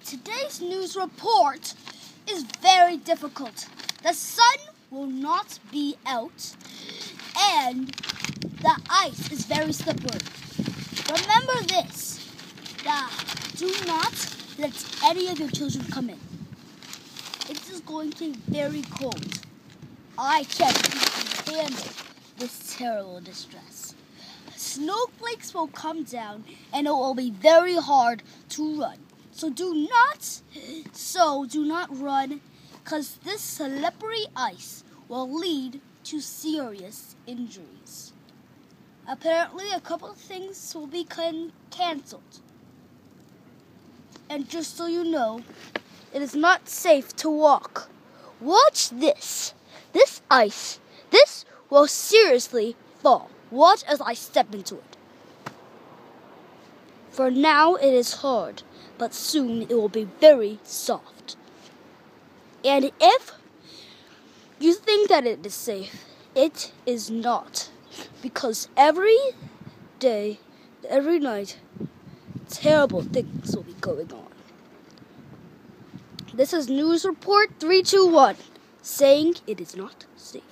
Today's news report is very difficult. The sun will not be out and the ice is very slippery. Remember this, that do not let any of your children come in. It is going to be very cold. I can't handle this terrible distress. Snowflakes will come down and it will be very hard to run. So do not run, because this slippery ice will lead to serious injuries. Apparently, a couple of things will be canceled. And just so you know, it is not safe to walk. Watch this. This ice, this will seriously fall. Watch as I step into it. For now, it is hard, but soon it will be very soft. And if you think that it is safe, it is not. Because every day, every night, terrible things will be going on. This is News Report 321, saying it is not safe.